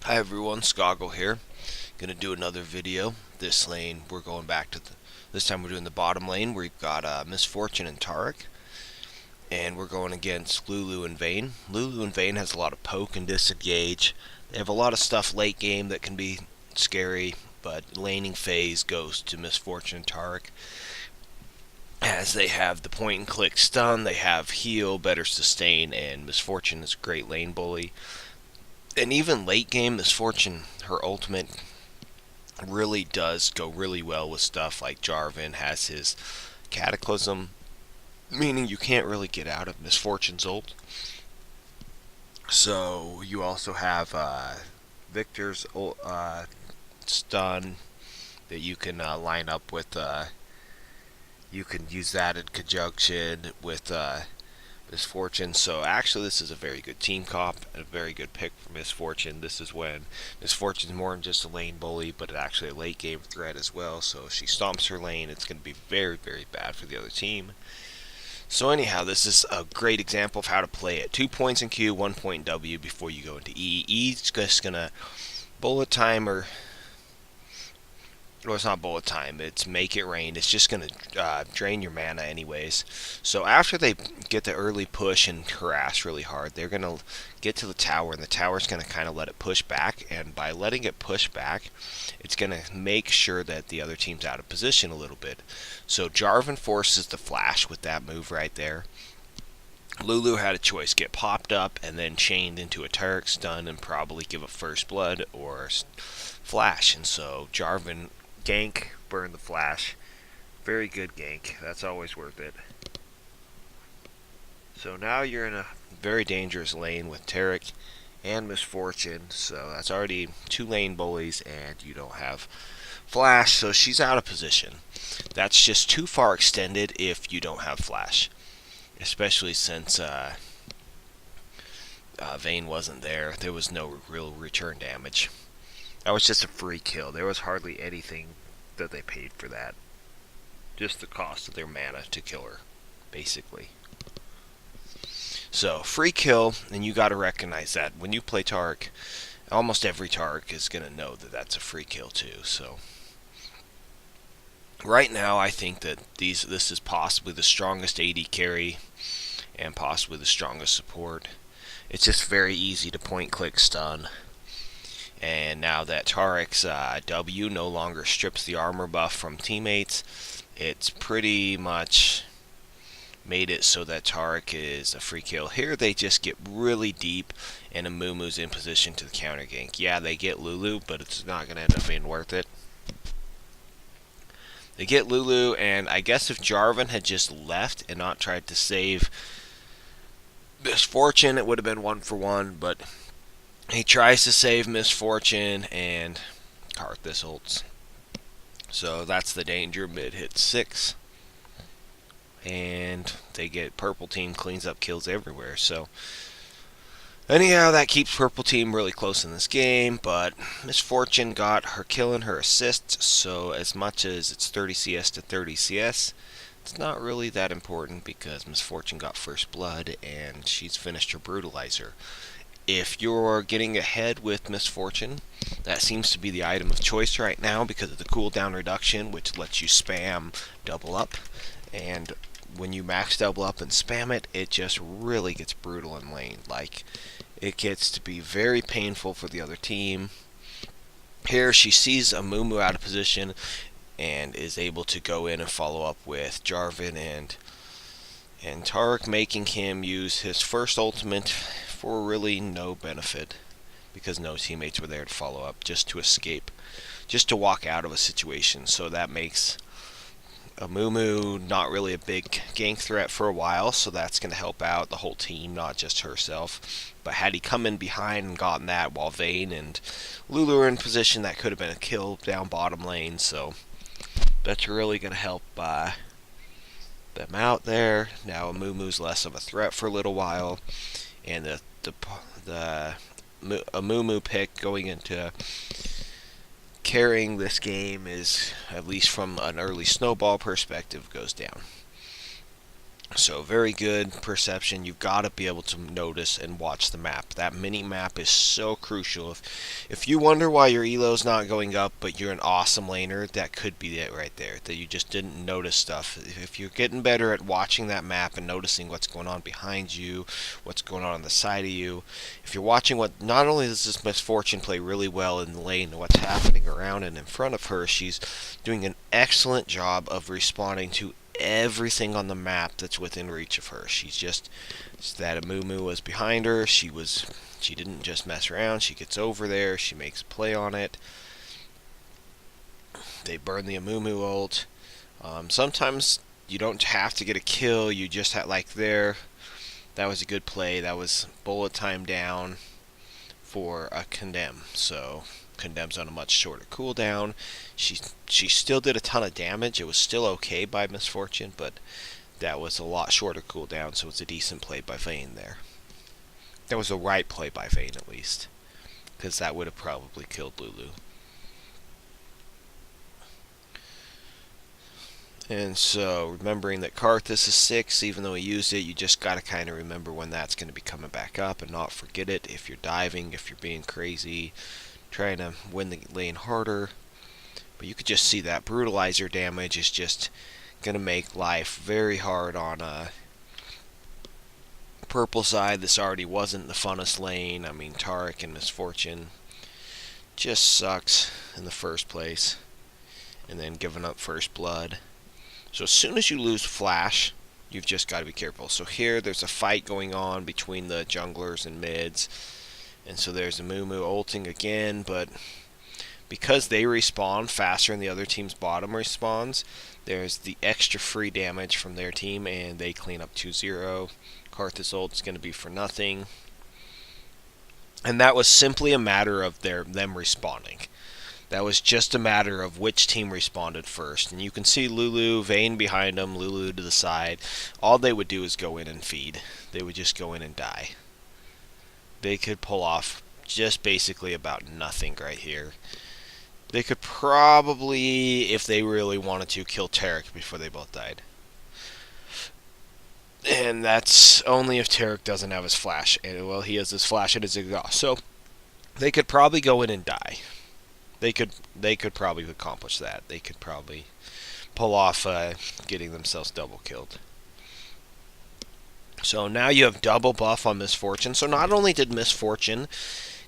Hi everyone, Skoggle here. Gonna do another video. This lane, we're going back to this time we're doing the bottom lane. We've got Misfortune and Taric, and we're going against Lulu and Vayne. Lulu and Vayne has a lot of poke and disengage. They have a lot of stuff late game that can be scary, but laning phase goes to Misfortune and Taric, as they have the point and click stun, they have heal, better sustain, and Misfortune is a great lane bully. And even late game, Misfortune, her ultimate really does go really well with stuff like Jarvan has his Cataclysm, meaning you can't really get out of Misfortune's ult. So you also have Victor's stun that you can line up with. You can use that in conjunction with Misfortune. So actually, this is a very good team comp, a very good pick for Misfortune. This is when Misfortune's more than just a lane bully, but actually a late game threat as well. So if she stomps her lane, it's going to be very, very bad for the other team. So anyhow, this is a great example of how to play it. 2 points in Q, 1 point in W before you go into E. E's just going to bullet time or well, it's not bullet time, it's make it rain. It's just going to drain your mana anyways. So after they get the early push and harass really hard, they're going to get to the tower, and the tower's going to kind of let it push back. And by letting it push back, it's going to make sure that the other team's out of position a little bit. So Jarvan forces the flash with that move right there. Lulu had a choice, get popped up and then chained into a Taric stun and probably give a first blood or flash. And so Jarvan gank, burn the flash. Very good gank. That's always worth it. So now you're in a very dangerous lane with Taric and Misfortune. So that's already 2 lane bullies, and you don't have flash, so she's out of position. That's just too far extended if you don't have flash, especially since Vayne wasn't there. There was no real return damage. That was just a free kill. There was hardly anything that they paid for that. Just the cost of their mana to kill her, basically. So, free kill, and you gotta recognize that. When you play Taric, almost every Taric is gonna know that that's a free kill too, so. Right now, I think that this is possibly the strongest AD carry, and possibly the strongest support. It's just very easy to point click stun. And now that Taric's W no longer strips the armor buff from teammates, it's pretty much made it so that Taric is a free kill. Here they just get really deep, and Amumu's in position to the counter gank. Yeah, they get Lulu, but it's not going to end up being worth it. They get Lulu, and I guess if Jarvan had just left and not tried to save Misfortune, it would have been 1-for-1, but he tries to save Misfortune, and Karthus ults. So that's the danger. Mid hits 6. And they get purple team cleans up kills everywhere. So anyhow, that keeps purple team really close in this game. But Misfortune got her kill and her assist. So as much as it's 30 CS to 30 CS, it's not really that important because Misfortune got first blood and she's finished her brutalizer. If you're getting ahead with Misfortune, that seems to be the item of choice right now because of the cooldown reduction, which lets you spam double up. And when you max double up and spam it, it just really gets brutal in lane. Like, it gets to be very painful for the other team. Here, she sees Amumu out of position and is able to go in and follow up with Jarvan and Taric, making him use his first ultimate for really no benefit because no teammates were there to follow up, just to escape, just to walk out of a situation. So that makes Amumu not really a big gank threat for a while, so that's going to help out the whole team, not just herself. But had he come in behind and gotten that while Vayne and Lulu are in position, that could have been a kill down bottom lane, so that's really going to help them out there. Now Amumu's less of a threat for a little while, and the Amumu pick going into carrying this game is, at least from an early snowball perspective, goes down. So very good perception. You've got to be able to notice and watch the map. That mini map is so crucial. If you wonder why your elo's not going up, but you're an awesome laner, that could be it right there. That you just didn't notice stuff. If you're getting better at watching that map and noticing what's going on behind you, what's going on the side of you, if you're watching what, not only does this Misfortune play really well in the lane, what's happening around and in front of her, she's doing an excellent job of responding to everything on the map that's within reach of her. She's just that Amumu was behind her. She didn't just mess around. She gets over there. She makes a play on it. They burn the Amumu ult. Sometimes you don't have to get a kill. You just have, like there. That was a good play. That was bullet time down for a condemn. So condemns on a much shorter cooldown. She still did a ton of damage. It was still okay by Misfortune, but that was a lot shorter cooldown, so it's a decent play by Vayne there. That was a right play by Vayne, at least, because that would have probably killed Lulu. And so, remembering that Karthus is 6, even though he used it, you just got to kind of remember when that's going to be coming back up and not forget it if you're diving, if you're being crazy, trying to win the lane harder. But you could just see that brutalizer damage is just going to make life very hard on purple side. This already wasn't the funnest lane. I mean, Taric and Misfortune just sucks in the first place. And then giving up first blood. So as soon as you lose flash, you've just got to be careful. So here there's a fight going on between the junglers and mids. And so there's a Mumu ulting again, but because they respawn faster than the other team's bottom respawns, there's the extra free damage from their team, and they clean up 2-0. Karthus ult is going to be for nothing. And that was simply a matter of them respawning. That was just a matter of which team responded first. And you can see Lulu, Vayne behind them, Lulu to the side. All they would do is go in and feed. They would just go in and die. They could pull off just basically about nothing right here. They could probably, if they really wanted to, kill Taric before they both died. And that's only if Taric doesn't have his flash. And, well, he has his flash and his exhaust. So they could probably go in and die. They could probably accomplish that. They could probably pull off getting themselves double killed. So now you have double buff on Misfortune. So not only did Misfortune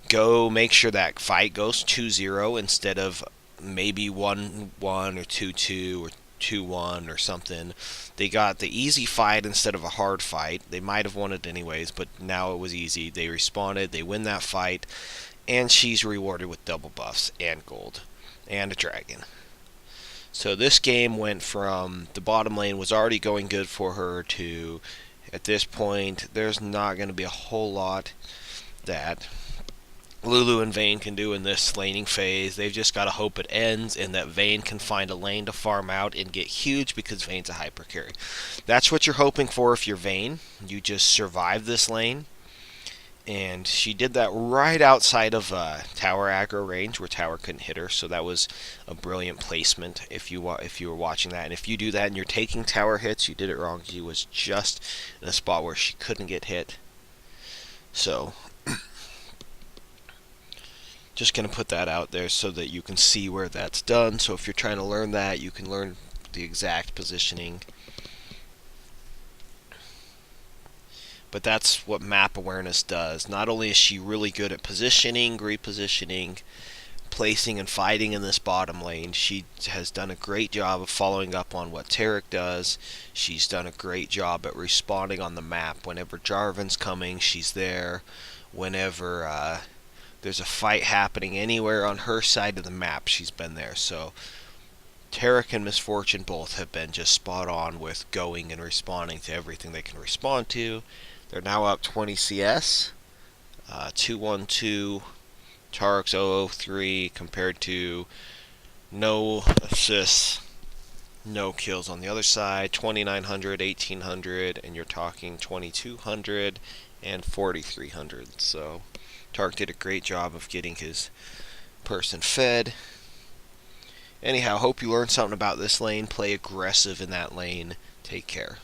go make sure that fight goes 2-0 instead of maybe 1-1 or 2-2 or 2-1 or something. They got the easy fight instead of a hard fight. They might have won it anyways, but now it was easy. They respawned, they win that fight, and she's rewarded with double buffs and gold and a dragon. So this game went from the bottom lane was already going good for her to, at this point, there's not going to be a whole lot that Lulu and Vayne can do in this laning phase. They've just got to hope it ends and that Vayne can find a lane to farm out and get huge because Vayne's a hyper carry. That's what you're hoping for if you're Vayne. You just survive this lane. And she did that right outside of tower aggro range where tower couldn't hit her. So that was a brilliant placement if you were watching that. And if you do that and you're taking tower hits, you did it wrong. She was just in a spot where she couldn't get hit. So just going to put that out there so that you can see where that's done. So if you're trying to learn that, you can learn the exact positioning. But that's what map awareness does. Not only is she really good at positioning, repositioning, placing and fighting in this bottom lane, she has done a great job of following up on what Taric does. She's done a great job at responding on the map. Whenever Jarvan's coming, she's there. Whenever there's a fight happening anywhere on her side of the map, she's been there. So Taric and Misfortune both have been just spot on with going and responding to everything they can respond to. They're now up 20 CS, 212, Taric's 003 compared to no assists, no kills on the other side, 2,900, 1,800, and you're talking 2,200 and 4,300. So Taric did a great job of getting his person fed. Anyhow, hope you learned something about this lane. Play aggressive in that lane. Take care.